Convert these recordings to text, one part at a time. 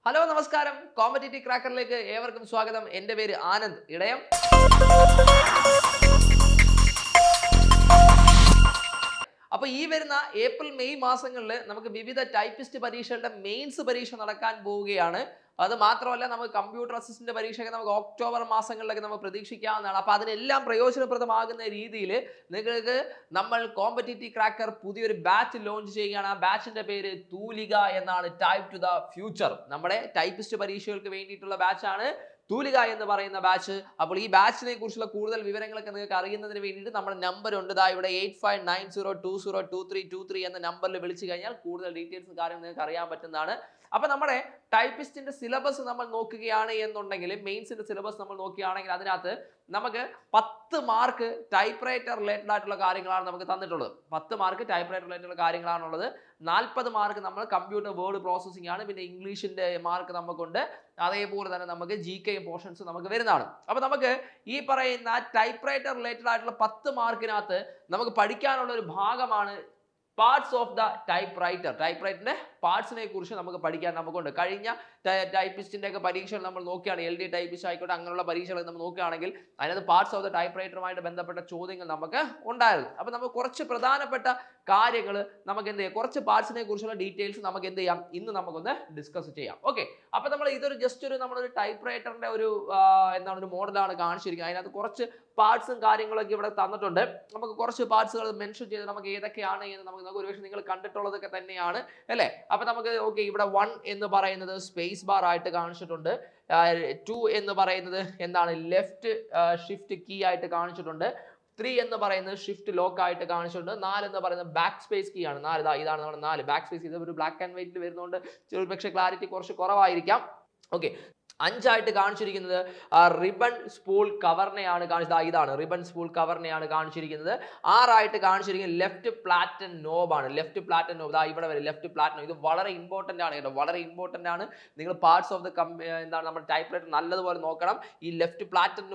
Hello നമസ്കാരം, competitive ക്രാക്കറിലേക്ക് ഏവർക്കും സ്വാഗതം. എൻ്റെ പേര് ആനന്ദ് ഇടയം. അപ്പോൾ ഈ വരുന്ന ഏപ്രിൽ മെയ് മാസങ്ങളിൽ നമുക്ക് വിവിധ ടൈപ്പിസ്റ്റ് പരീക്ഷകളുടെ മെയിൻസ് പരീക്ഷ നടക്കാൻ പോവുകയാണ്. അത് മാത്രമല്ല, നമുക്ക് കമ്പ്യൂട്ടർ അസിസ്റ്റന്റ് പരീക്ഷയൊക്കെ നമുക്ക് ഒക്ടോബർ മാസങ്ങളിലൊക്കെ നമുക്ക് പ്രതീക്ഷിക്കാവുന്നതാണ്. അപ്പോൾ അതിനെല്ലാം പ്രയോജനപ്രദമാകുന്ന രീതിയിൽ നിങ്ങൾക്ക് നമ്മൾ കോമ്പറ്റീറ്റീവ് ക്രാക്കർ പുതിയൊരു ബാച്ച് ലോഞ്ച് ചെയ്യുകയാണ്. ആ ബാച്ചിന്റെ പേര് തൂലിക എന്നാണ്. Type two the future. നമ്മുടെ ടൈപ്പിസ്റ്റ് പരീക്ഷകൾക്ക് വേണ്ടിയിട്ടുള്ള ബാച്ചാണ് തൂലിക എന്ന് പറയുന്ന ബാച്ച്. അപ്പോൾ ഈ ബാച്ചിനെ കുറിച്ചുള്ള കൂടുതൽ വിവരങ്ങളൊക്കെ നിങ്ങൾക്ക് അറിയുന്നതിന് വേണ്ടിയിട്ട് നമ്മുടെ നമ്പർ ഉണ്ട്. ഇവിടെ 8590202323 എന്ന നമ്പറിൽ വിളിച്ചു കഴിഞ്ഞാൽ കൂടുതൽ ഡീറ്റെയിൽസും കാര്യങ്ങളും നിങ്ങൾക്ക് അറിയാൻ പറ്റുന്നതാണ്. അപ്പോൾ നമ്മുടെ ടൈപ്പിസ്റ്റിന്റെ സിലബസ് നമ്മൾ നോക്കുകയാണ് എന്നുണ്ടെങ്കിൽ, മെയിൻസിന്റെ സിലബസ് നമ്മൾ നോക്കുകയാണെങ്കിൽ അതിനകത്ത് നമുക്ക് 10 മാർക്ക് ടൈപ്പ് റൈറ്റർ റിലേറ്റഡ് ആയിട്ടുള്ള കാര്യങ്ങളാണ് നമുക്ക് തന്നിട്ടുള്ളത്. 10 മാർക്ക് ടൈപ്പ് റൈറ്റർ റിലേറ്റഡ് കാര്യങ്ങളാണുള്ളത്. 40 മാർക്ക് നമ്മൾ കമ്പ്യൂട്ടർ വേർഡ് പ്രോസസ്സിംഗ് ആണ്. പിന്നെ ഇംഗ്ലീഷിന്റെ മാർക്ക് നമുക്കുണ്ട്. അതേപോലെ തന്നെ നമുക്ക് GK പോർഷൻസ് നമുക്ക് വരുന്നതാണ്. അപ്പോൾ നമുക്ക് ഈ പറയുന്ന ടൈപ്പ് റൈറ്റർ റിലേറ്റഡ് ആയിട്ടുള്ള 10 മാർക്കിനകത്ത് നമുക്ക് പഠിക്കാനുള്ള ഒരു ഭാഗമാണ് parts of the typewriter. ടൈപ്പ് റൈറ്ററിന്റെ പാർട്സിനെ കുറിച്ച് നമുക്ക് പഠിക്കാൻ നമുക്കുണ്ട്. കഴിഞ്ഞ ടൈപ്പിസ്റ്റിന്റെ ഒക്കെ പരീക്ഷകൾ നമ്മൾ നോക്കുകയാണെങ്കിൽ, LD ടൈപ്പിസ്റ്റ് ആയിക്കോട്ടെ, അങ്ങനെയുള്ള പരീക്ഷകൾ നമ്മൾ നോക്കുകയാണെങ്കിൽ അതിനകത്ത് പാർട്സ് ഓഫ് ദ ടൈപ്പ് റൈറ്ററുമായിട്ട് ബന്ധപ്പെട്ട ചോദ്യങ്ങൾ നമുക്ക് ഉണ്ടായിരുന്നു. അപ്പോൾ നമുക്ക് കുറച്ച് പ്രധാനപ്പെട്ട കാര്യങ്ങൾ നമുക്ക് എന്ത് ചെയ്യാം, കുറച്ച് പാർട്സിനെ കുറിച്ചുള്ള ഡീറ്റെയിൽസ് നമുക്ക് എന്ത് ചെയ്യാം, ഇന്ന് നമുക്കൊന്ന് ഡിസ്കസ് ചെയ്യാം. ഓക്കെ, അപ്പോൾ നമ്മൾ ഇതൊരു ജസ്റ്റ് ഒരു നമ്മളൊരു ടൈപ്പ് റൈറ്ററിന്റെ ഒരു എന്താണ് ഒരു മോഡലാണ് കാണിച്ചിരിക്കുന്നത്. അതിനകത്ത് കുറച്ച് പാർട്സും കാര്യങ്ങളൊക്കെ ഇവിടെ തന്നിട്ടുണ്ട്. നമുക്ക് കുറച്ച് പാർട്സുകൾ മെൻഷൻ ചെയ്ത് നമുക്ക് ഏതൊക്കെയാണ് എന്ന് നമുക്ക് ഒരുപക്ഷെ നിങ്ങൾ കണ്ടിട്ടുള്ളതൊക്കെ തന്നെയാണ് അല്ലേ. അപ്പോൾ നമുക്ക് ഓക്കെ, ഇവിടെ 1 എന്ന് പറയുന്നത് സ്പേസ് ബാർ ആയിട്ട് കാണിച്ചിട്ടുണ്ട്. 2 എന്ന് പറയുന്നത് എന്താണ്, ലെഫ്റ്റ് ഷിഫ്റ്റ് കീ ആയിട്ട് കാണിച്ചിട്ടുണ്ട്. 3 എന്ന് പറയുന്നത് ഷിഫ്റ്റ് ലോക്ക് ആയിട്ട് കാണിച്ചിട്ടുണ്ട്. 4 എന്ന് പറയുന്നത് ബാക്ക് സ്പേസ് കീ ആണ്. ഇതാണ് നമ്മുടെ 4 ബാക്ക് സ്പേസ്. ഇത് ഒരു ബ്ലാക്ക് ആൻഡ് വൈറ്റിൽ വരുന്നതുകൊണ്ട് ഒരുപക്ഷെ ക്ലാരിറ്റി കുറച്ച് കുറവായിരിക്കാം. ഓക്കെ, 5 ആയിട്ട് കാണിച്ചിരിക്കുന്നത് റിബൺ സ്പൂൾ കവറിനെയാണ് കാണിച്ചത്. ഇതാണ് റിബൺ സ്പൂൾ കവറിനെയാണ് കാണിച്ചിരിക്കുന്നത്. 6 ആയിട്ട് കാണിച്ചിരിക്കുന്നത് ലെഫ്റ്റ് പ്ലാറ്റൻ നോബാണ്. ലെഫ്റ്റ് പ്ലാറ്റൻ നോബ് ഇവിടെ വരെ ലെഫ്റ്റ് പ്ലാറ്റൻ. ഇത് വളരെ ഇമ്പോർട്ടന്റ് ആണ് കേട്ടോ, വളരെ ഇമ്പോർട്ടന്റ് ആണ്. നിങ്ങൾ പാർട്സ് ഓഫ് ദ എന്താണ് നമ്മുടെ ടൈപ്പ് റൈറ്റർ നല്ലതുപോലെ നോക്കണം. ഈ ലെഫ്റ്റ് പ്ലാറ്റൻ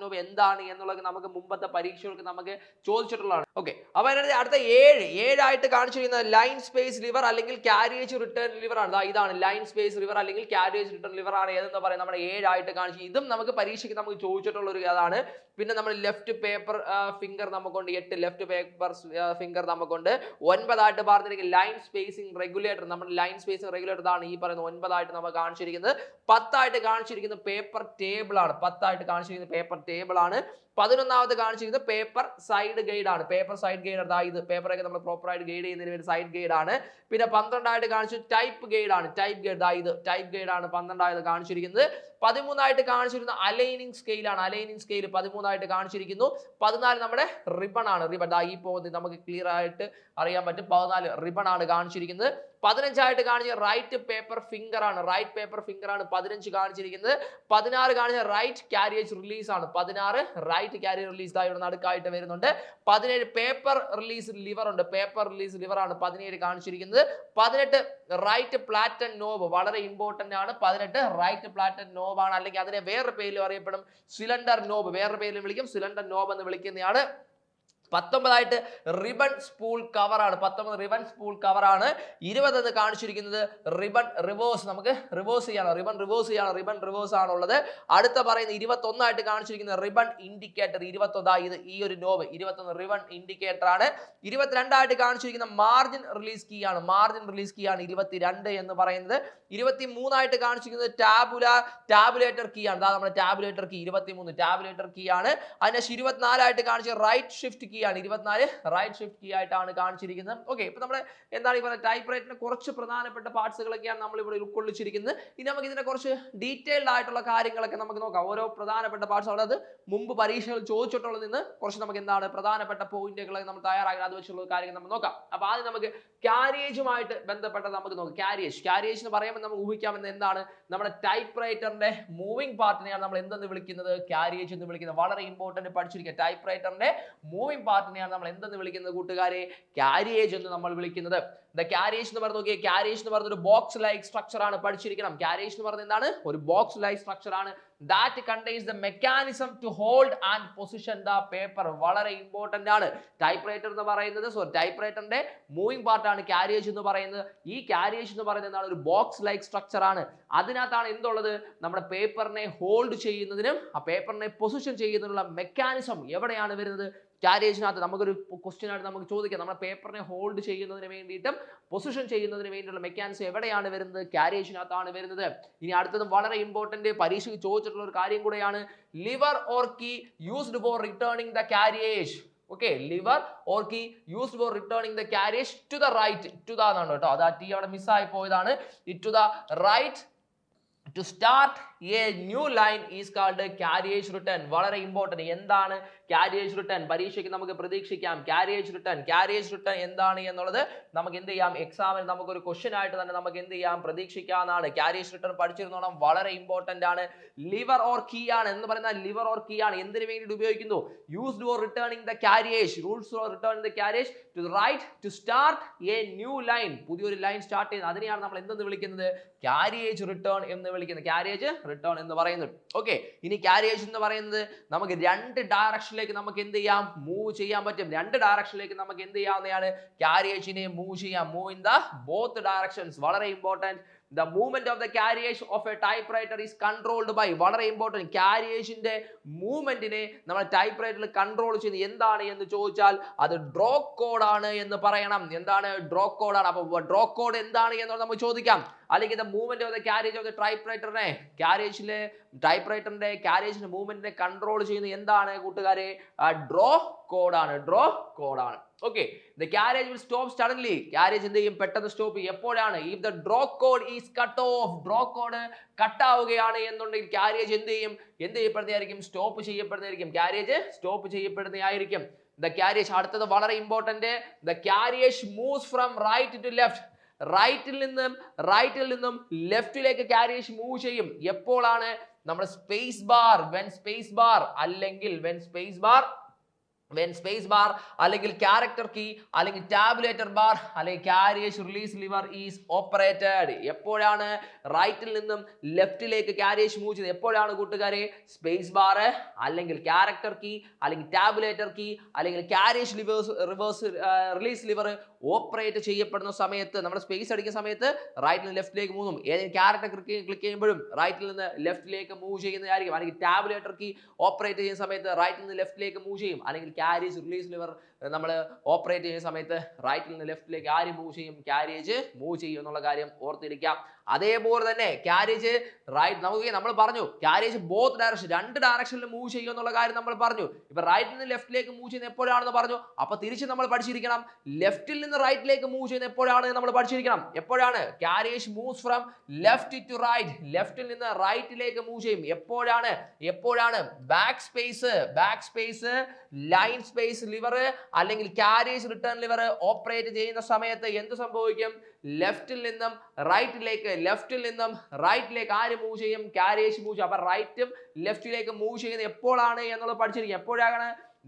നോബ് എന്താണ് എന്നുള്ളത് നമുക്ക് മുമ്പത്തെ പരീക്ഷകൾക്ക് നമുക്ക് ചോദിച്ചിട്ടുള്ളതാണ്. ഓക്കെ, അപ്പോൾ അടുത്ത 7 ആയിട്ട് കാണിച്ചിരിക്കുന്നത് ലൈൻ സ്പേസ് ലിവർ അല്ലെങ്കിൽ കാരിയേജ് റിട്ടേൺ ലിവർ ആണ്. ഇതാണ് ലൈൻ സ്പേസ് ലിവർ അല്ലെങ്കിൽ കാരിയേജ് റിട്ടേൺ ലിവർ ആണ് എന്ന് പറയാം. നമ്മുടെ 7 ആയിട്ട് കാണിച്ചു. ഇതും നമുക്ക് പരീക്ഷയ്ക്ക് നമുക്ക് ചോദിച്ചിട്ടുള്ള ഒരു അതാണ്. പിന്നെ നമ്മൾ ലെഫ്റ്റ് പേപ്പർ ഫിംഗർ നമുക്കുണ്ട്. 8 ലെഫ്റ്റ് പേപ്പർ ഫിംഗർ നമുക്കുണ്ട്. 9 ആയിട്ട് പറഞ്ഞിരിക്കുന്നത് ലൈൻ സ്പേസിംഗ് റെഗുലേറ്റർ. നമ്മുടെ ലൈൻ സ്പേസിംഗ് റെഗുലേറ്റർ ആണ് ഈ പറയുന്നത് 9 ആയിട്ട് നമുക്ക് കാണിച്ചിരിക്കുന്നത്. 10 ആയിട്ട് കാണിച്ചിരിക്കുന്നത് പേപ്പർ ടേബിൾ ആണ്. 10 ആയിട്ട് കാണിച്ചിരിക്കുന്നത് പേപ്പർ ടേബിൾ ആണ്. 11ാമത് കാണിച്ചിരിക്കുന്നത് പേപ്പർ സൈഡ് ഗൈഡ് ആണ്. പേപ്പർ സൈഡ് ഗൈഡ് ഇത് പേപ്പറൊക്കെ നമ്മൾ പ്രോപ്പർ ആയിട്ട് ഗൈഡ് ചെയ്യുന്നതിന് വേണ്ടി സൈഡ് ഗൈഡ് ആണ്. പിന്നെ 12 ആയിട്ട് കാണിച്ചത് ടൈപ്പ് ഗൈഡ് ആണ്. ടൈപ്പ് ഗൈഡ് ഇത് ടൈപ്പ് ഗൈഡ് ആണ് 12 ആയിട്ട് കാണിച്ചിരിക്കുന്നത്. 13 ആയിട്ട് കാണിച്ചിരുന്ന അലൈനിങ് സ്കെയിൽ ആണ്. അലൈനിങ് സ്കെയിൽ 13 ആയിട്ട് കാണിച്ചിരിക്കുന്നു. 14 നമ്മുടെ റിബൺ ആണ്. റിബൺ ഈ പോകുന്നത് നമുക്ക് ക്ലിയർ ആയിട്ട് അറിയാൻ പറ്റും. 14 റിബൺ ആണ് കാണിച്ചിരിക്കുന്നത്. 15 ആയിട്ട് കാണിച്ച റൈറ്റ് പേപ്പർ ഫിംഗർ ആണ്. റൈറ്റ് പേപ്പർ ഫിംഗർ ആണ് 15 കാണിച്ചിരിക്കുന്നത്. 16 കാണിച്ച റൈറ്റ് കാരിയേജ് റിലീസ് ആണ്. 16 റൈറ്റ് കാരിയേജ് റിലീസ് ഇവിടെ നടുക്കായിട്ട് വരുന്നുണ്ട്. 17 പേപ്പർ റിലീസ് ലിവർ ഉണ്ട്. പേപ്പർ റിലീസ് ലിവർ ആണ് 17 കാണിച്ചിരിക്കുന്നത്. 18 റൈറ്റ് പ്ലാറ്റൻ നോബ് വളരെ ഇമ്പോർട്ടന്റ് ആണ്. 18 റൈറ്റ് പ്ലാറ്റൻ നോബ് ആണ്, അല്ലെങ്കിൽ അതിനെ വേറൊരു പേരിൽ അറിയപ്പെടും സിലിണ്ടർ നോബ്. വേറൊരു പേരിൽ വിളിക്കും, സിലിണ്ടർ നോബ് എന്ന് വിളിക്കുന്നതാണ്. 19 ആയിട്ട് റിബൺ സ്പൂൾ കവർ ആണ്. 19 റിബൺ സ്പൂൾ കവർ ആണ്. 20 എന്ന് കാണിച്ചിരിക്കുന്നത് റിബൺ റിവേഴ്സ്. നമുക്ക് റിവേഴ്സ് ചെയ്യണം, റിബൺ റിവേഴ്സ് ചെയ്യണം. റിബൺ റിവേഴ്സ് ആണുള്ളത്. അടുത്ത പറയുന്നത് 21 ആയിട്ട് കാണിച്ചിരിക്കുന്നത് റിബൺ ഇൻഡിക്കേറ്റർ. 21 ഇത് ഈ ഒരു നോബ് 21 റിബൺ ഇൻഡിക്കേറ്റർ ആണ്. 22 ആയിട്ട് കാണിച്ചിരിക്കുന്ന മാർജിൻ റിലീസ് കീ ആണ്. മാർജിൻ റിലീസ് കീ ആണ് 22 എന്ന് പറയുന്നത്. 23 ആയിട്ട് കാണിച്ചിരിക്കുന്നത് ടാബുലേറ്റർ കീ ആണ്. നമ്മുടെ ടാബുലേറ്റർ കീ 23 ടാബുലേറ്റർ കീ ആണ്. അതിനുശേഷം 24 ആയിട്ട് കാണിച്ച റൈറ്റ് ഷിഫ്റ്റ് കീ ആണ്. 24 റൈറ്റ് ഷിഫ്റ്റ് കീ ആയിട്ടാണ് കാണിച്ചിരിക്കുന്നത്. ഓക്കെ, ഇപ്പൊ നമ്മുടെ എന്താണ് ഈ പറയുന്നത് ടൈപ്പ് റൈറ്ററിന്റെ കുറച്ച് പ്രധാനപ്പെട്ട പാർട്സുകളൊക്കെയാണ് നമ്മൾ ഇവിടെ ഉൾക്കൊള്ളിച്ചിരിക്കുന്നത്. ഇനി നമുക്ക് ഇതിന്റെ കുറച്ച് ഡീറ്റെയിൽഡ് ആയിട്ടുള്ള കാര്യങ്ങളൊക്കെ നമുക്ക് നോക്കാം. ഓരോ പ്രധാനപ്പെട്ട പാർട്സ് അത് മുമ്പ് പരീക്ഷകൾ ചോദിച്ചിട്ടുള്ളത് നിന്ന് കുറച്ച് നമുക്ക് എന്താണ് പ്രധാനപ്പെട്ട പോയിന്റുകളൊക്കെ നമ്മൾ തയ്യാറാക്കി അത് വെച്ചുള്ള കാര്യങ്ങൾ നമുക്ക് നോക്കാം. അപ്പൊ ആദ്യം നമുക്ക് കാരിയേജുമായിട്ട് ബന്ധപ്പെട്ട നമുക്ക് നോക്കാം. കാരിയേജ് എന്ന് പറയുമ്പോൾ നമുക്ക് ഊഹിക്കാമെന്ന് എന്താണ്, നമ്മുടെ ടൈപ്പ് റൈറ്ററിന്റെ മൂവിംഗ് പാർട്ടിനെയാണ് നമ്മൾ എന്തെന്ന് വിളിക്കുന്നത്, കാരിയേജ് എന്ന് വിളിക്കുന്നത്. വളരെ ഇമ്പോർട്ടന്റ് പഠിച്ചിരിക്കുക. ടൈപ്പ് റൈറ്ററിന്റെ മൂവിംഗ് പാർട്ടിനെയാണ് നമ്മൾ എന്തെന്ന് വിളിക്കുന്നത് കൂട്ടുകാരെ? കാരിയേജ് എന്ന് നമ്മൾ വിളിക്കുന്നത്. കാരിയേജ് എന്ന് പറഞ്ഞു നോക്കിയേ, കാരിയേജ് എന്ന് പറഞ്ഞ ഒരു ബോക്സ് ലൈക്ക് സ്ട്രക്ചർ ആണ്, പഠിച്ചിരിക്കണം. കാരിയേജ് എന്ന് പറഞ്ഞ എന്താണ്? ഒരു ബോക്സ് ലൈക്ക് സ്ട്രക്ചർ ആണ്. that contains the mechanism to hold and position the paper. വളരെ ഇമ്പോർട്ടന്റ് ആണ്. ടൈപ്പ്റൈറ്റർ എന്ന് പറയുന്നത്, ടൈപ്പ്റൈറ്ററിന്റെ മൂവിംഗ് പാർട്ട് ആണ് കാരിയേജ് എന്ന് പറയുന്നത്. ഈ കാരിയേജ് എന്ന് പറയുന്നത് എന്താണ്? ഒരു ബോക്സ് ലൈക്ക് സ്ട്രക്ചർ ആണ്. അതിനകത്താണ് എന്തുള്ളത്? നമ്മുടെ പേപ്പറിനെ ഹോൾഡ് ചെയ്യുന്നതിനും ആ പേപ്പറിനെ പൊസിഷൻ ചെയ്യുന്നതിനുള്ള മെക്കാനിസം എവിടെയാണ് വരുന്നത്? കാരിയേജിനകത്ത്. നമുക്കൊരു ക്വസ്റ്റ്യൻ ആയിട്ട് നമുക്ക് ചോദിക്കാം, നമ്മുടെ പേപ്പറിനെ ഹോൾഡ് ചെയ്യുന്നതിന് വേണ്ടിയിട്ടും പൊസിഷൻ ചെയ്യുന്നതിന് വേണ്ടിയുള്ള മെക്കാനിസം എവിടെയാണ് വരുന്നത്? കാരിയേജിനകത്താണ് വരുന്നത്. ഇനി അടുത്തതും വളരെ ഇമ്പോർട്ടന്റ്, പരീക്ഷയ്ക്ക് ചോദിച്ചിട്ടുള്ള ഒരു കാര്യം കൂടെയാണ്. Lever or key used for returning the carriage. Okay, lever or key used for returning the carriage to the right. To the എന്നാണ് കേട്ടോ, അത് ആ ടി അവിടെ മിസ്സായി പോയതാണ്. To the right to start a new line is called carriage return. വളരെ important. എന്താണ് carriage return? പരീക്ഷയ്ക്ക് നമുക്ക് പ്രതീക്ഷിക്കാം carriage return. carriage return എന്താണ് എന്നുള്ളത് നമുക്ക് എന്ത് ചെയ്യാം? എക്സാമിന് നമുക്കൊരു ക്വസ്റ്റ്യൻ ആയിട്ട് തന്നെ നമുക്ക് എന്ത് ചെയ്യാം? പ്രതീക്ഷിക്കാവുന്നതാണ്. carriage return പഠിച്ചിരുന്നോണം, വളരെ ഇമ്പോർട്ടന്റ് ആണ്. ലിവർ ഓർ കീ ആണ് എന്ന് പറയുന്ന ലിവർ ഓർ കീ ആണ് എന്തിനു വേണ്ടിയിട്ട് ഉപയോഗിക്കുന്നു? Used for returning the carriage. Rules for returning the carriage to the right to start a new line. പുതിയൊരു ലൈൻ സ്റ്റാർട്ട് ചെയ്യുന്നത്, അതിനെയാണ് നമ്മൾ എന്തെന്ന് വിളിക്കുന്നത്? കാരിയേജ് റിട്ടേൺ എന്ന് വിളിക്കുന്നത്. കാരിയേജ് റിട്ടേൺ എന്ന് പറയുന്നത്. ഓക്കെ, ഇനി കാരിയേജ് എന്ന് പറയുന്നത് നമുക്ക് രണ്ട് ഡയറക്ഷനിലേക്ക് നമുക്ക് എന്ത് ചെയ്യാം? മൂവ് ചെയ്യാൻ പറ്റും. രണ്ട് ഡയറക്ഷനിലേക്ക് നമുക്ക് എന്ത് ചെയ്യാവുന്നതാണ്? കാരിയേജിനെ മൂവ് ചെയ്യാം. Move in the both directions. വളരെ important. The movement of the carriage of a typewriter is controlled by. വളരെ ഇമ്പോർട്ടന്റ്. കാരിയേജിന്റെ മൂവ്മെന്റിനെ നമ്മൾ ടൈപ്പ്റൈറ്ററിൽ കൺട്രോൾ ചെയ്യുന്നത് എന്താണ് എന്ന് ചോദിച്ചാൽ അത് ഡ്രോ കോഡ് ആണ് എന്ന് പറയണം. എന്താണ്? ഡ്രോ കോഡ് ആണ്. അപ്പൊ ഡ്രോ കോഡ് എന്താണ് എന്ന് നമുക്ക് ചോദിക്കാം. അല്ലെങ്കിൽ movement of the carriage of the ടൈപ്പ്റൈറ്ററിനെ, കാരിയേജിലെ ടൈപ്പ്റൈറ്ററിന്റെ കാരിയേജിന്റെ മൂവ്മെന്റിനെ കൺട്രോൾ ചെയ്യുന്നത് എന്താണ് കൂട്ടുകാരെ? ഡ്രോ കോഡ് ആണ്. ഡ്രോ കോഡ് ആണ്. Okay, the carriage will stop suddenly. carriage എന്ത് ചെയ്യും? പെട്ടെന്ന് സ്റ്റോപ്പ് ചെയ്യും. എപ്പോഴാണ്? if the draw code is cut off. draw code cut ആവുകയാണ് എന്നുണ്ടെങ്കിൽ കാരിയേജ് എന്ത് ചെയ്യും? എന്ത് ചെയ്യപ്പെടുന്നതായിരിക്കും? സ്റ്റോപ്പ് ചെയ്യപ്പെടുന്നതായിരിക്കും. കാരിയേജ് സ്റ്റോപ്പ് ചെയ്യപ്പെടുന്നതായിരിക്കും. the carriage. അടുത്തത് വളരെ important. the carriage moves from right to left. റൈറ്റിൽ നിന്നും ലെഫ്റ്റിലേക്ക് കാരിയേജ് മൂവ് ചെയ്യും. എപ്പോഴാണ്? നമ്മുടെ space bar, when space bar അല്ലെങ്കിൽ when space bar അല്ലെങ്കിൽ character key അല്ലെങ്കിൽ tabulator bar അല്ലെങ്കിൽ carriage release lever is operated. എപ്പോഴാണ് റൈറ്റിൽ നിന്നും ലെഫ്റ്റിലേക്ക് carriage മൂവ് ചെയ്യുന്നത്? എപ്പോഴാണ് കൂട്ടുകാരെ? സ്പേസ് ബാർ അല്ലെങ്കിൽ character key അല്ലെങ്കിൽ tabulator key അല്ലെങ്കിൽ carriage reverse release lever operate ചെയ്യപ്പെടുന്ന സമയത്ത്, നമ്മുടെ സ്പേസ് അടിക്കുന്ന സമയത്ത് റൈറ്റിൽ നിന്ന് ലെഫ്റ്റിലേക്ക് മൂവ് ചെയ്യും. ഏതെങ്കിലും ക്യാരക്ടർ ക്ലിക്ക് ചെയ്യുമ്പോഴും റൈറ്റിൽ നിന്ന് ലെഫ്റ്റിലേക്ക് മൂവ് ചെയ്യുന്നതായിരിക്കും. അല്ലെങ്കിൽ ടാബുലേറ്റർ കീ ഓപ്പറേറ്റ് ചെയ്യുന്ന സമയത്ത് റൈറ്റിൽ നിന്ന് ലെഫ്റ്റിലേക്ക് മൂവ് ചെയ്യും. അല്ലെങ്കിൽ കാരിയേജ് റിലീസ് ലിവർ നമ്മൾ ഓപ്പറേറ്റ് ചെയ്യുന്ന സമയത്ത് റൈറ്റിൽ നിന്ന് ലെഫ്റ്റിലേക്ക് ആര് മൂവ് ചെയ്യും? കാരിയേജ് മൂവ് ചെയ്യും എന്നുള്ള കാര്യം ഓർത്തിരിക്കാം. അതേപോലെ തന്നെ കാരിയേജ് റൈറ്റ്, നമ്മൾ പറഞ്ഞു കാരിയേജ് ബോത്ത് ഡയറക്ഷൻ, രണ്ട് ഡയറക്ഷനിൽ മൂവ് ചെയ്യും എന്നുള്ള കാര്യം നമ്മൾ പറഞ്ഞു. ഇപ്പൊ റൈറ്റിൽ നിന്ന് ലെഫ്റ്റിലേക്ക് മൂവ് ചെയ്യുന്നത് എപ്പോഴാണെന്ന് പറഞ്ഞു. അപ്പൊ തിരിച്ച് നമ്മൾ പഠിച്ചിരിക്കണം, ലെഫ്റ്റിൽ നിന്ന് റൈറ്റിലേക്ക് മൂവ് ചെയ്യുന്നത് എപ്പോഴാണ് നമ്മൾ പഠിച്ചിരിക്കണം. എപ്പോഴാണ്? Carriage moves from left to right. ലെഫ്റ്റിൽ നിന്ന് റൈറ്റിലേക്ക് മൂവ് ചെയ്യും. എപ്പോഴാണ്? Back space line space lever അല്ലെങ്കിൽ കാരിയേജ് റിട്ടേൺ ലിവർ ഓപ്പറേറ്റ് ചെയ്യുന്ന സമയത്ത് എന്ത് സംഭവിക്കും? ലെഫ്റ്റിൽ നിന്നും റൈറ്റിലേക്ക് ആര് മൂവ് ചെയ്യും? കാരിയേജ് മൂവ് ചെയ്യും. അപ്പൊ റൈറ്റും ലെഫ്റ്റിലേക്ക് മൂവ് ചെയ്യുന്നത് എപ്പോഴാണ് എന്നുള്ളത് പഠിച്ചിരിക്കും. എപ്പോഴാണ്?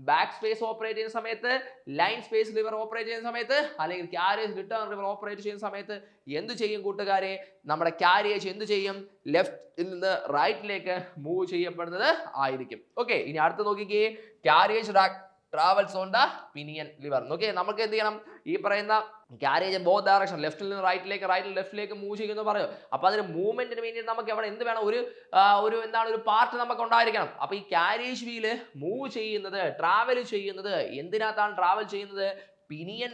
ബാക്ക് സ്പേസ് ഓപ്പറേറ്റ് ചെയ്യുന്ന സമയത്ത്, ലൈൻ സ്പേസ് ലിവർ ഓപ്പറേറ്റ് ചെയ്യുന്ന സമയത്ത്, അല്ലെങ്കിൽ കാരിയേജ് റിട്ടേൺ ലിവർ ഓപ്പറേറ്റ് ചെയ്യുന്ന സമയത്ത് എന്ത് ചെയ്യും കൂട്ടുകാരെ? നമ്മുടെ കാരിയേജ് എന്ത് ചെയ്യും? ലെഫ്റ്റിൽ നിന്ന് റൈറ്റിലേക്ക് മൂവ് ചെയ്യപ്പെടുന്നത് ആയിരിക്കും. ഓക്കെ, ഇനി അടുത്ത് നോക്കിക്കേ. Carriage travels on the pinion lever. നോക്കിയേ, നമുക്ക് എന്ത് ചെയ്യണം? ഈ പറയുന്ന കാരിയേജ് ബോത്ത് ഡയറക്ഷൻ, ലെഫ്റ്റിൽ നിന്ന് റൈറ്റിലേക്ക്, റൈറ്റിൽ ലെഫ്റ്റിലേക്ക് മൂവ് ചെയ്യുമെന്ന് പറയും. അപ്പൊ അതിന് മൂവ്മെന്റിന് വേണ്ടി നമുക്ക് എവിടെ എന്ത് വേണം? ഒരു പാർട്ട് നമുക്ക് ഉണ്ടായിരിക്കണം. അപ്പൊ ഈ കാരിയേജ് വീല് മൂവ് ചെയ്യുന്നത്, ട്രാവൽ ചെയ്യുന്നത് എന്തിനകത്താണ് ട്രാവൽ ചെയ്യുന്നത്? പിനിയൻ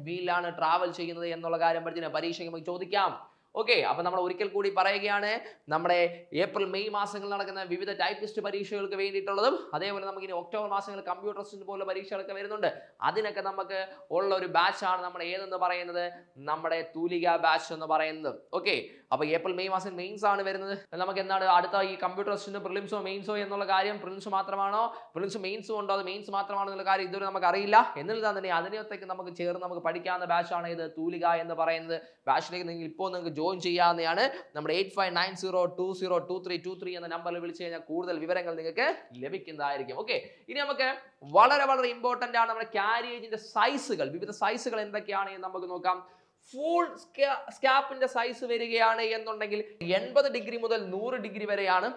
വീലിലാണ് ട്രാവൽ ചെയ്യുന്നത് എന്നുള്ള കാര്യം പഠിച്ചിട്ട് പരീക്ഷയ്ക്ക് നമുക്ക് ചോദിക്കാം. ഓക്കെ, അപ്പൊ നമ്മൾ ഒരിക്കൽ കൂടി പറയുകയാണ്, നമ്മുടെ ഏപ്രിൽ മെയ് മാസങ്ങളിൽ നടക്കുന്ന വിവിധ ടൈപ്പിസ്റ്റ് പരീക്ഷകൾക്ക് വേണ്ടിയിട്ടുള്ളതും അതേപോലെ നമുക്ക് ഇനി ഒക്ടോബർ മാസങ്ങളിൽ കമ്പ്യൂട്ടർ അസിസ്റ്റന്റ് പോലുള്ള പരീക്ഷകളൊക്കെ വരുന്നുണ്ട്. അതിനൊക്കെ നമുക്ക് ഉള്ള ഒരു ബാച്ചാണ് നമ്മുടെ ഏതെന്ന് പറയുന്നത്, നമ്മുടെ തൂലിക ബാച്ച് എന്ന് പറയുന്നത്. ഓക്കെ, അപ്പൊ ഏപ്രിൽ മെയ് മാസം മെയിൻസ് ആണ് വരുന്നത്. നമുക്ക് എന്താണ് അടുത്ത ഈ കമ്പ്യൂട്ടർ അസിസ്റ്റന്റ് പ്രിലിംസോ മെയിൻസോ എന്നുള്ള കാര്യം, പ്രിലിംസ് മാത്രമാണോ പ്രിലിംസ് മെയിൻസും ഉണ്ടോ, അത് മെയിൻസ് മാത്രമാണോ എന്നുള്ള കാര്യം ഇതുവരെ നമുക്ക് അറിയില്ല. എന്നിരുന്നാൽ തന്നെ അതിനകത്തേക്ക് നമുക്ക് ചേർന്ന് നമുക്ക് പഠിക്കാവുന്ന ബാച്ചാണ് ഇത് തൂലിക എന്ന് പറയുന്നത്. ബാച്ചിലേക്ക് നിങ്ങൾ ഇപ്പോൾ നിങ്ങൾക്ക് ജോയിൻ ചെയ്യാവുന്നതാണ്. നമ്മുടെ 8590202323 എന്ന നമ്പറിൽ വിളിച്ചു കഴിഞ്ഞാൽ കൂടുതൽ വിവരങ്ങൾ നിങ്ങൾക്ക് ലഭിക്കുന്നതായിരിക്കും. ഓക്കെ, ഇനി നമുക്ക് വളരെ വളരെ ഇമ്പോർട്ടന്റ് ആണ് നമ്മുടെ കാരിയേജിന്റെ സൈസുകൾ. വിവിധ സൈസുകൾ എന്തൊക്കെയാണ് എന്ന് നമുക്ക് നോക്കാം. ഫുൾ സ്കാപ്പിന്റെ സൈസ് വരികയാണ് എന്നുണ്ടെങ്കിൽ 80 ഡിഗ്രി മുതൽ 100 ഡിഗ്രി വരെയാണ്.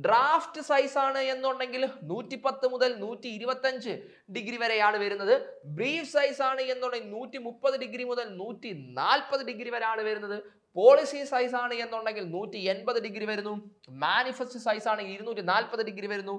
ഡ്രാഫ്റ്റ് സൈസ് ആണ് എന്നുണ്ടെങ്കിൽ 110 മുതൽ 125 ഡിഗ്രി വരെയാണ് വരുന്നത്. ബ്രീഫ് സൈസ് ആണ് എന്നുണ്ടെങ്കിൽ 130 ഡിഗ്രി മുതൽ 140 ഡിഗ്രി വരെയാണ് വരുന്നത്. പോളിസി സൈസ് ആണ് എന്നുണ്ടെങ്കിൽ 180 ഡിഗ്രി വരുന്നു. മാനിഫെസ്റ്റ് സൈസ് ആണെങ്കിൽ 240 ഡിഗ്രി വരുന്നു.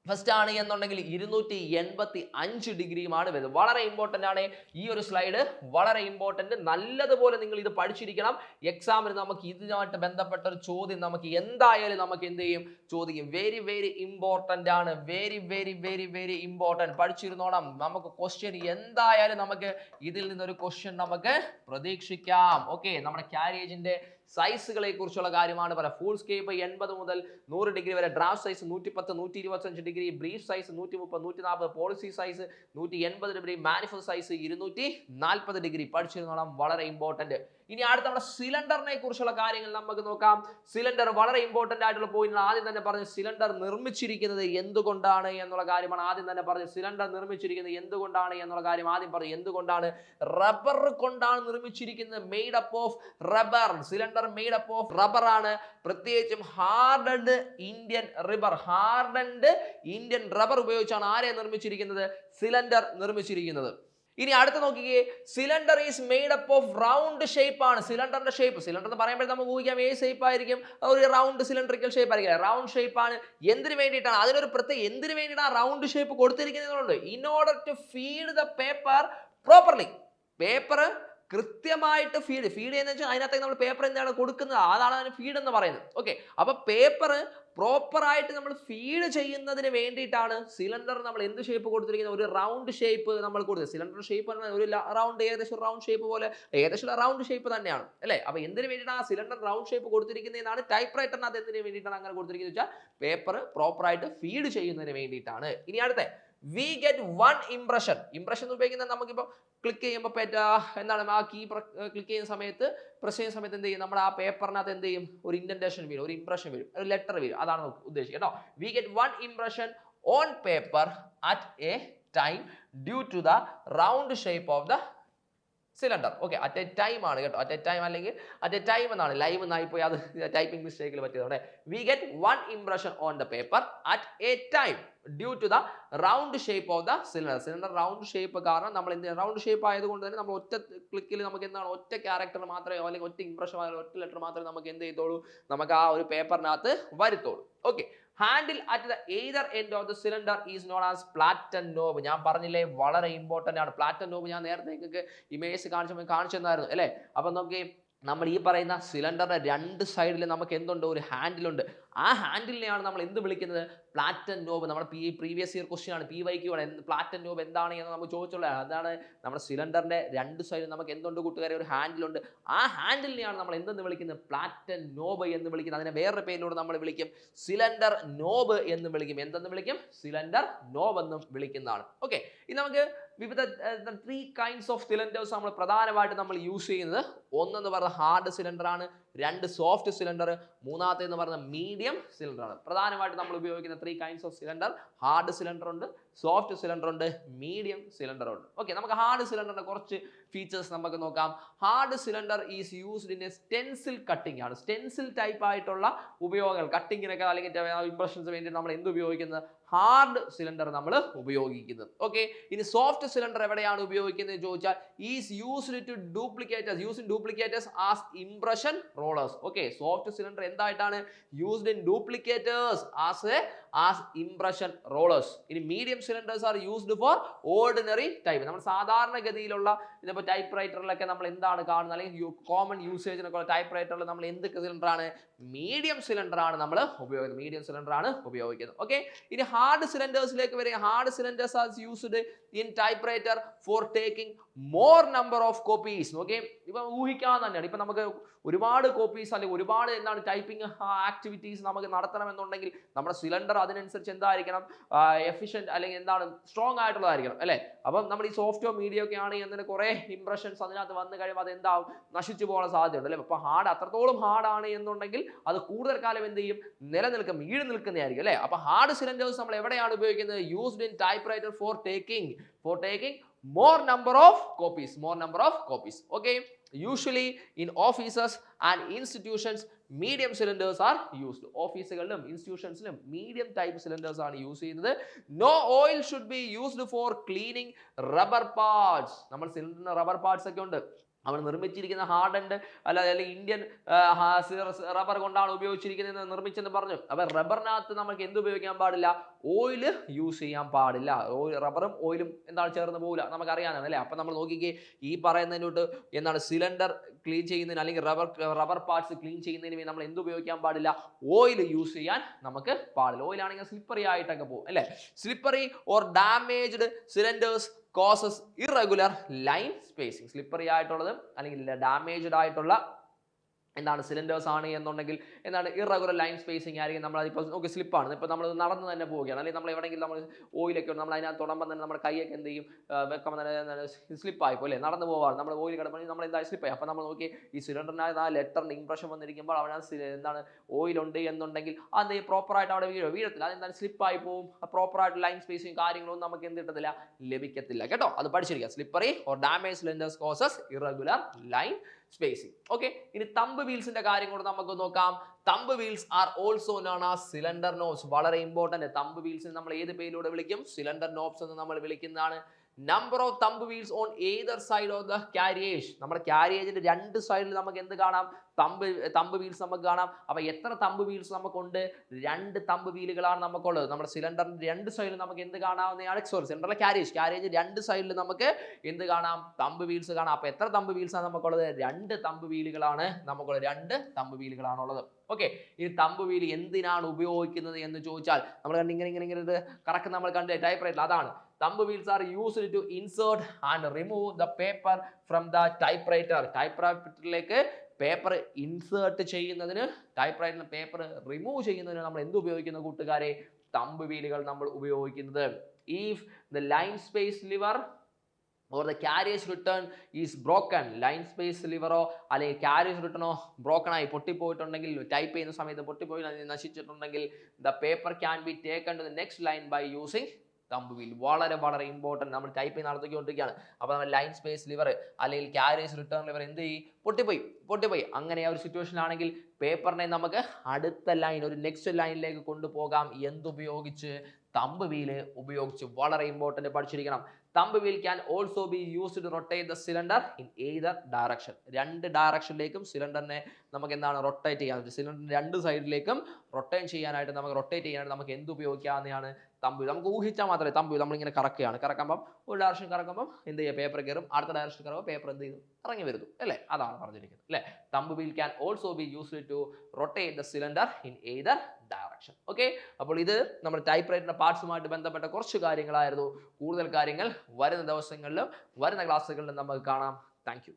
ഫസ്റ്റ് ആണ് എന്നുണ്ടെങ്കിൽ 285 ഡിഗ്രിയുമാണ് വരുന്നത്. വളരെ ഇമ്പോർട്ടന്റ് ആണ് ഈ ഒരു സ്ലൈഡ്, വളരെ ഇമ്പോർട്ടന്റ്. നല്ലതുപോലെ നിങ്ങൾ ഇത് പഠിച്ചിരിക്കണം. എക്സാമിന് നമുക്ക് ഇതുമായിട്ട് ബന്ധപ്പെട്ട ഒരു ചോദ്യം നമുക്ക് എന്തായാലും നമുക്ക് എന്ത് ചെയ്യും, ചോദിക്കും. വെരി വെരി ഇമ്പോർട്ടന്റ് ആണ്, very very very very important. പഠിച്ചിരുന്നോണം. നമുക്ക് ക്വസ്റ്റ്യൻ എന്തായാലും നമുക്ക് ഇതിൽ നിന്നൊരു ക്വസ്റ്റ്യൻ നമുക്ക് പ്രതീക്ഷിക്കാം. ഓക്കെ, നമ്മുടെ കാരിയേജിന്റെ സൈസുകളെ കുറിച്ചുള്ള കാര്യമാണ് പറയാം. ഫുൾ സ്കേപ്പ് 80 മുതൽ 100 ഡിഗ്രി വരെ, draft size 110 125 degree, brief size 130 140, policy size 180 degree, manifest size 240 degree. പഠിച്ചിരുന്നോളാം, വളരെ ഇമ്പോർട്ടന്റ്. ഇനി അടുത്ത നമ്മുടെ സിലിണ്ടറിനെ കുറിച്ചുള്ള കാര്യങ്ങൾ നമുക്ക് നോക്കാം. സിലിണ്ടർ വളരെ ഇമ്പോർട്ടന്റ് ആയിട്ടുള്ള പോയിന്റ്. ആദ്യം തന്നെ പറഞ്ഞ സിലിണ്ടർ നിർമ്മിച്ചിരിക്കുന്നത് എന്തുകൊണ്ടാണ് എന്നുള്ള കാര്യമാണ്. ആദ്യം തന്നെ പറഞ്ഞ സിലിണ്ടർ നിർമ്മിച്ചിരിക്കുന്നത് എന്തുകൊണ്ടാണ് എന്നുള്ള കാര്യം ആദ്യം പറഞ്ഞു. എന്തുകൊണ്ടാണ്? റബ്ബർ കൊണ്ടാണ് നിർമ്മിച്ചിരിക്കുന്നത്. Made up of rubber. Cylinder made up of rubber ആണ്. പ്രത്യേകിച്ചും hardened Indian rubber, hardened Indian rubber ഉപയോഗിച്ചാണ് ആരെ നിർമ്മിച്ചിരിക്കുന്നത്? സിലിണ്ടർ നിർമ്മിച്ചിരിക്കുന്നത്. ഇനി അടുത്ത നോക്കിക്കേ, cylinder is made up of round shape ആണ്. സിലിണ്ടറിന്റെ ഷേപ്പ്, സിലിണ്ടർ എന്ന് പറയുമ്പോൾ നമുക്ക് ഊഹിക്കാം ഏത് ഷേപ്പ് ആയിരിക്കും, ഒരു റൗണ്ട് സിലിണ്ടറിക്കൽ ഷേപ്പ് ആയിരിക്കും. റൗണ്ട് ഷേപ്പ് ആണ്. എന്തിനു വേണ്ടിയിട്ടാണ്? അതിനൊരു പ്രത്യേക എന്തിനു വേണ്ടിയിട്ടാണ് റൗണ്ട് ഷേപ്പ് കൊടുത്തിരിക്കുന്നത്? In order to feed the paper properly. Paper കൃത്യമായിട്ട് ഫീഡ് ചെയ്യുന്ന വെച്ചാൽ അതിനകത്തേക്ക് നമ്മൾ പേപ്പർ എന്താണ് കൊടുക്കുന്നത്, അതാണ് അതിന് ഫീഡ് എന്ന് പറയുന്നത്. ഓക്കെ, അപ്പൊ പേപ്പർ പ്രോപ്പർ ആയിട്ട് നമ്മൾ ഫീഡ് ചെയ്യുന്നതിന് വേണ്ടിയിട്ടാണ് സിലിണ്ടർ നമ്മൾ എന്ത് ഷേപ്പ് കൊടുത്തിരിക്കുന്നത്? ഒരു റൗണ്ട് ഷേപ്പ് നമ്മൾ കൊടുത്തത്. സിലിണ്ടർ ഷേപ്പ് ഒരു റൗണ്ട്, ഏകദേശം റൗണ്ട് ഷേപ്പ് പോലെ, ഏകദേശം റൗണ്ട് ഷേപ്പ് തന്നെയാണ് അല്ലേ? അപ്പൊ എന്തിനു വേണ്ടിയിട്ടാണ് ആ സിലിണ്ടർ റൗണ്ട് ഷേപ്പ് കൊടുത്തിരിക്കുന്നതെന്നാണ്. ടൈപ്പ് റൈറ്ററിനകത്ത് എന്തിനു വേണ്ടിയിട്ടാണ് അങ്ങനെ കൊടുത്തിരിക്കുന്നത് വെച്ചാൽ പേപ്പർ പ്രോപ്പർ ആയിട്ട് ഫീഡ് ചെയ്യുന്നതിന് വേണ്ടിയിട്ടാണ്. ഇനി അടുത്ത we get one impression. Impression ഉപയോഗിക്കുന്നത് നമുക്കിപ്പോൾ ക്ലിക്ക് ചെയ്യുമ്പോൾ എന്താണ് ആ കീ ക്ലിക്ക് ചെയ്യുന്ന സമയത്ത്, പ്രസ് ചെയ്യുന്ന സമയത്ത് എന്ത് ചെയ്യും, നമ്മുടെ ആ പേപ്പറിനകത്ത് എന്ത് ചെയ്യും, ഒരു ഇൻഡന്റേഷൻ വരും, ഒരു ഇംപ്രഷൻ വരും, ഒരു ലെറ്റർ വരും. അതാണ് ഉദ്ദേശിക്കുന്നത് കേട്ടോ. we get one impression on paper at a time due to the round shape of the cylinder. Okay, at a time ആണ് കേട്ടോ. അറ്റ് എ ടൈം അല്ലെങ്കിൽ അറ്റ് എ ടൈം എന്നാണ്. ലൈവ് എന്നായി പോയി, അത് ടൈപ്പിംഗ് മിസ്റ്റേക്കിൽ പറ്റിയതാണ്. We get one impression on the paper at a time due to the round shape of the cylinder. Cylinder round shape കാരണം നമ്മൾ എന്ത് റൗണ്ട് ഷേപ്പ് ആയതുകൊണ്ട് തന്നെ നമ്മൾ ഒറ്റ ക്ലിക്കിൽ നമുക്ക് എന്താണ് ഒറ്റ ക്യാരക്ടർ മാത്രമേ അല്ലെങ്കിൽ ഒറ്റ ഇംപ്രഷൻ ഒറ്റ ലെറ്റർ മാത്രമേ നമുക്ക് എന്ത് ചെയ്തോളൂ, നമുക്ക് ആ ഒരു പേപ്പറിനകത്ത് വരുത്തോളൂ. Okay, handle at the either end of the cylinder is known as platen knob. ഞാൻ പറഞ്ഞില്ലേ, വളരെ ഇമ്പോർട്ടന്റ് ആണ് പ്ലാറ്റൻ നോബ്. ഞാൻ നേരത്തെ നിങ്ങൾക്ക് ഇമേജ് കാണിച്ചു തന്നായിരുന്നു അല്ലേ? അപ്പൊ നമുക്ക് നമ്മൾ ഈ പറയുന്ന സിലിണ്ടറിന്റെ രണ്ട് സൈഡിൽ നമുക്ക് എന്തുണ്ട്, ഒരു ഹാൻഡിലുണ്ട്. ആ ഹാൻഡിലിനെയാണ് നമ്മൾ എന്ത് വിളിക്കുന്നത്? Platen knob. നമ്മുടെ പ്രീവിയസ് ഇയർ ക്വസ്റ്റ്യൻ ആണ്, PYQ ആണ്. പ്ലാറ്റൻ നോബ് എന്താണ് എന്ന് നമുക്ക് ചോദിച്ചുള്ളത്. അതാണ് നമ്മുടെ സിലിണ്ടറിന്റെ രണ്ട് സൈഡിൽ നമുക്ക് എന്തുണ്ട് കൂട്ടുകാരെ, ഒരു ഹാൻഡിലുണ്ട്. ആ ഹാൻഡിലിനെയാണ് നമ്മൾ എന്തെന്ന് വിളിക്കുന്നത്? പ്ലാറ്റൻ നോബ് എന്ന് വിളിക്കുന്നത്. അതിനെ വേറൊരു പേരിലൂടെ നമ്മൾ വിളിക്കും, സിലിണ്ടർ നോബ് എന്ന് വിളിക്കും. എന്തെന്ന് വിളിക്കും? സിലിണ്ടർ നോബ് എന്നും വിളിക്കുന്നതാണ്. ഓക്കെ, ഇനി നമുക്ക് വിവിധ 3 kinds ഓഫ് സിലിണ്ടേഴ്സ് നമ്മൾ പ്രധാനമായിട്ട് നമ്മൾ യൂസ് ചെയ്യുന്നത്. ഒന്നെന്ന് പറയുന്നത് ഹാർഡ് സിലിണ്ടർ ആണ്, 2 സോഫ്റ്റ് സിലിണ്ടർ, മൂന്നാമത്തെ എന്ന് പറയുന്നത് മീഡിയം സിലിണ്ടർ ആണ്. പ്രധാനമായിട്ട് നമ്മൾ ഉപയോഗിക്കുന്ന 3 kinds of cylinder. Hard cylinder ഉണ്ട്, സോഫ്റ്റ് സിലിണ്ടർ ഉണ്ട്, മീഡിയം സിലിണ്ടർ ഉണ്ട്. ഓക്കെ, നമുക്ക് ഹാർഡ് സിലിണ്ടറിന്റെ കുറച്ച് ഫീച്ചേഴ്സ് നമുക്ക് നോക്കാം. Hard cylinder is used in A stencil cutting ആണ്. സ്റ്റെൻസിൽ ടൈപ്പ് ആയിട്ടുള്ള ഉപയോഗങ്ങൾ, കട്ടിങ്ങിനൊക്കെ അല്ലെങ്കിൽ ഇംപ്രഷൻസ് വേണ്ടി നമ്മൾ എന്ത് ഉപയോഗിക്കുന്നത്? ഹാർഡ് സിലിണ്ടർ നമ്മൾ ഉപയോഗിക്കുന്നത്. ഓക്കെ, ഇനി സോഫ്റ്റ് സിലിണ്ടർ എവിടെയാണ് ഉപയോഗിക്കുന്നത് ചോദിച്ചാൽ is used to duplicators, use in duplicators as impression rollers. Okay, soft cylinder എന്തായിട്ടാണ് used in duplicators as impression rollers. ഇനി medium cylinders are used for ordinary type. നമ്മൾ സാധാരണഗതിയിലുള്ള ഇതിപ്പോൾ ടൈപ്പ് റൈറ്ററിലൊക്കെ നമ്മൾ എന്താണ് കാണുന്നത്, അല്ലെങ്കിൽ കോമൺ യൂസേജിനൊക്കെ ടൈപ്പ് റൈറ്ററിൽ നമ്മൾ എന്ത് സിലിണ്ടർ ആണ്? മീഡിയം സിലിണ്ടർ ആണ് നമ്മൾ ഉപയോഗിക്കുന്നത്. മീഡിയം സിലിണ്ടർ ആണ് ഉപയോഗിക്കുന്നത്. ഓക്കെ, ഇനി ഹാർഡ് സിലിണ്ടേഴ്സിലേക്ക് വരിക. Hard cylinders are used in type writer four taking more number of copies. Okay, ഇപ്പം ഊഹിക്കാവുന്ന തന്നെയാണ്. ഇപ്പം നമുക്ക് ഒരുപാട് കോപ്പീസ് അല്ലെങ്കിൽ ഒരുപാട് എന്താണ് ടൈപ്പിംഗ് ആക്ടിവിറ്റീസ് നമുക്ക് നടത്തണമെന്നുണ്ടെങ്കിൽ നമ്മുടെ സിലിണ്ടർ അതിനനുസരിച്ച് എന്തായിരിക്കണം? എഫിഷ്യന്റ് അല്ലെങ്കിൽ എന്താണ് സ്ട്രോങ് ആയിട്ടുള്ളതായിരിക്കണം അല്ലേ? അപ്പം നമ്മൾ ഈ സോഫ്റ്റോ മീഡിയോ ഒക്കെ ആണെങ്കിൽ അതിന് കുറേ ഇംപ്രഷൻസ് അതിനകത്ത് വന്നു കഴിയുമ്പോൾ അത് എന്താവും, നശിച്ചു പോകാൻ സാധ്യതയുണ്ട് അല്ലേ. അപ്പൊ ഹാർഡ് അത്രത്തോളം ഹാർഡാണ് എന്നുണ്ടെങ്കിൽ അത് കൂടുതൽ കാലം എന്ത് ചെയ്യും, നിലനിൽക്കും, ഈട് നിൽക്കുന്നതായിരിക്കും അല്ലേ. അപ്പൊ ഹാർഡ് സിലിണ്ടേഴ്സ് നമ്മൾ എവിടെയാണ് ഉപയോഗിക്കുന്നത്, used in typewriter four taking more number of copies. Okay, usually in offices and institutions medium cylinders are used. ഓഫീസുകളിലും ഇൻസ്റ്റിറ്റ്യൂഷൻസിലും മീഡിയം ടൈപ്പ് സിലിണ്ടേഴ്സ് ആണ് യൂസ് ചെയ്യുന്നത്. No oil should be used for cleaning rubber parts. നമ്മൾ സിലിണ്ടറിന് rubber parts ഒക്കെ ഉണ്ട്, അവർ നിർമ്മിച്ചിരിക്കുന്ന hardened അല്ലെങ്കിൽ Indian rubber കൊണ്ടാണ് ഉപയോഗിച്ചിരിക്കുന്നത് നിർമ്മിച്ചെന്ന് പറഞ്ഞു. അപ്പൊ റബ്ബറിനകത്ത് നമുക്ക് എന്ത് ഉപയോഗിക്കാൻ പാടില്ല, ഓയിൽ യൂസ് ചെയ്യാൻ പാടില്ല. റബ്ബറും ഓയിലും എന്താണ് ചേർന്ന് പോകില്ല, നമുക്കറിയാനാണ് അല്ലേ. അപ്പൊ നമ്മൾ നോക്കിക്കേ, ഈ പറയുന്നതിനോട്ട് എന്താണ് സിലിണ്ടർ ക്ലീൻ ചെയ്യുന്നതിന് അല്ലെങ്കിൽ റബ്ബർ പാർട്സ് ക്ലീൻ ചെയ്യുന്നതിന് നമ്മൾ എന്ത് ഉപയോഗിക്കാൻ പാടില്ല, ഓയിൽ യൂസ് ചെയ്യാൻ നമുക്ക് പാടില്ല. ഓയിലാണെങ്കിൽ സ്ലിപ്പറി ആയിട്ടൊക്കെ പോകും അല്ലേ. Slippery or damaged cylinders causes irregular line spacing. Slippery ആയിട്ടുള്ളത് അല്ലെങ്കിൽ ഡാമേജ്ഡ് ആയിട്ടുള്ള എന്താണ് സിലിണ്ടേഴ്സ് ആണ് എന്നുണ്ടെങ്കിൽ എന്താണ് ഇറഗുലർ ലൈൻ സ്പേസിങ് ആയിരിക്കും. നമ്മൾ അതിപ്പോൾ നോക്കി സ്ലിപ്പാണ്, ഇപ്പോൾ നമ്മൾ നടന്ന് തന്നെ പോവുകയാണ് അല്ലെങ്കിൽ നമ്മൾ എവിടെയെങ്കിലും നമ്മൾ ഓയിലൊക്കെ നമ്മൾ അതിനകത്ത് തുടങ്ങുമ്പോൾ തന്നെ നമ്മുടെ കൈയൊക്കെ എന്ത് ചെയ്യും, വെക്കുമ്പോൾ തന്നെ സ്ലിപ്പായിപ്പോൾ അല്ലേ, നടന്നു പോകാറ് നമ്മൾ ഓയിൽ കിടപ്പോൾ നമ്മൾ എന്താ സ്ലിപ്പായി. അപ്പോൾ നമ്മൾ നോക്കി ഈ സിലിണ്ടറിനകത്ത് ആ ലെറ്ററിൻ്റെ ഇംപ്രഷൻ വന്നിരിക്കുമ്പോൾ അവിടെ എന്താണ് ഓയിലുണ്ട് എന്നുണ്ടെങ്കിൽ അത് പ്രോപ്പറായിട്ട് അവിടെ വീഴത്തില്ല, അതെന്താണ് സ്ലിപ്പായി പോവും. പ്രോപ്പറായിട്ട് ലൈൻ സ്പേസിങ് കാര്യങ്ങളൊന്നും നമുക്ക് എന്ത് കിട്ടത്തില്ല, ലഭിക്കത്തില്ല കേട്ടോ. അത് പഠിച്ചിരിക്കുക. Slippery or damage cylinders causes irregular line spacing. Okay, ഇനി തമ്പ് വീൽസിന്റെ കാര്യം കൂടെ നമുക്ക് നോക്കാം. Thumb wheels are also known as cylinder knobs. വളരെ ഇമ്പോർട്ടന്റ്. തമ്പ് വീൽസിന് നമ്മൾ ഏത് പേരിലൂടെ വിളിക്കും, സിലിണ്ടർ നോബ്സ് എന്ന് നമ്മൾ വിളിക്കുന്നതാണ്. Number of thumb wheels on Ather side of the carriage. നമ്മുടെ കാരിയേജിന്റെ രണ്ട് സൈഡിൽ നമുക്ക് എന്ത് കാണാം, തമ്പ് വീൽസ് നമുക്ക് കാണാം. അപ്പൊ എത്ര തമ്പ് വീൽസ് നമുക്കുണ്ട്, രണ്ട് തമ്പ് വീലുകളാണ് നമുക്കുള്ളത്. നമ്മുടെ സിലിണ്ടറിന്റെ രണ്ട് സൈഡിൽ നമുക്ക് എന്ത് കാണാവുന്നതാണ്, സിലിണ്ടറിലെ കാരിയേജ് രണ്ട് സൈഡിൽ നമുക്ക് എന്ത് കാണാം, തമ്പ് വീൽസ് കാണാം. അപ്പൊ എത്ര തമ്പ് വീൽസ് ആണ് നമുക്കുള്ളത്, രണ്ട് തമ്പ് വീലുകളാണ് നമുക്കുള്ളത്, രണ്ട് തമ്പ് വീലുകളാണുള്ളത്. ഓക്കെ, ഈ തമ്പ് വീൽ എന്തിനാണ് ഉപയോഗിക്കുന്നത് എന്ന് ചോദിച്ചാൽ നമ്മൾ ഇങ്ങനെ കറക്റ്റ് നമ്മൾ കണ്ട് ടൈപ്പ്റൈറ്റർ, അതാണ് thumb wheels are used to insert and remove the paper from the typewriter. ടൈപ്പ്റൈറ്ററിലേക്ക് പേപ്പർ ഇൻസേർട്ട് ചെയ്യുന്നതിന്, ടൈപ്പ്റൈറ്ററിന് പേപ്പർ റിമൂവ് ചെയ്യുന്നതിന് നമ്മൾ എന്ത് ഉപയോഗിക്കുന്ന കൂട്ടുകാരെ, തമ്പ് വീലുകൾ നമ്മൾ ഉപയോഗിക്കുന്നത്. If the line space lever or the carriage return is broken, line space ലിവറോ അല്ലെങ്കിൽ carriage return ബ്രോക്കൺ ആയി പൊട്ടിപ്പോയിട്ടുണ്ടെങ്കിൽ, ടൈപ്പ് ചെയ്യുന്ന സമയത്ത് പൊട്ടിപ്പോയി നശിച്ചിട്ടുണ്ടെങ്കിൽ, the paper can be taken to the next line by using thumb wheel. വളരെ വളരെ ഇമ്പോർട്ടൻറ്റ്. നമ്മൾ type നടത്തിക്കൊണ്ടിരിക്കുകയാണ്, അപ്പോൾ നമ്മൾ ലൈൻ സ്പേസ് ലിവർ അല്ലെങ്കിൽ ക്യാരേജ് റിട്ടേൺ ലിവർ എന്ത് ചെയ്യും, പൊട്ടിപ്പോയി. അങ്ങനെ ആ ഒരു സിറ്റുവേഷനിലാണെങ്കിൽ പേപ്പറിനെ നമുക്ക് അടുത്ത ലൈൻ, ഒരു നെക്സ്റ്റ് ലൈനിലേക്ക് കൊണ്ടുപോകാം. എന്തുപയോഗിച്ച്, തമ്പ് വീല് ഉപയോഗിച്ച്. വളരെ ഇമ്പോർട്ടൻറ്റ്, പഠിച്ചിരിക്കണം. Thumb wheel can also be used to rotate the cylinder in either direction. രണ്ട് ഡയറക്ഷനിലേക്കും സിലിണ്ടറിനെ നമുക്ക് എന്താണ് റൊട്ടേറ്റ് ചെയ്യാൻ, സിലിണ്ടറിന്റെ രണ്ട് സൈഡിലേക്കും റൊട്ടേറ്റ് ചെയ്യാനായിട്ട് നമുക്ക് എന്ത് ഉപയോഗിക്കാവുന്നതാണ്, തമ്പ് വീൽ. നമുക്ക് ഊഹിച്ചാൽ മാത്രമേ, തമ്പ് വീൽ നമ്മളിങ്ങനെ കറക്കുമ്പോൾ ഒരു ഡയറക്ഷൻ കറക്കുമ്പോൾ എന്ത് ചെയ്യുക, പേപ്പർ കയറും, അടുത്ത ഡയറക്ഷൻ കറക്കുമ്പോൾ പേപ്പർ എന്ത് ചെയ്തു, ഇറങ്ങി വരുന്നു അല്ലേ. അതാണ് പറഞ്ഞിരിക്കുന്നത് അല്ലേ. Thumb wheel can also be used to rotate the cylinder in either direction. Okay, അപ്പോൾ ഇത് നമ്മുടെ ടൈപ്പ്റൈറ്ററിന്റെ പാർട്സുമായിട്ട് ബന്ധപ്പെട്ട കുറച്ച് കാര്യങ്ങളായിരുന്നു. കൂടുതൽ കാര്യങ്ങൾ വരുന്ന ദിവസങ്ങളിലും വരുന്ന ക്ലാസ്സുകളിലും നമുക്ക് കാണാം. Thank you.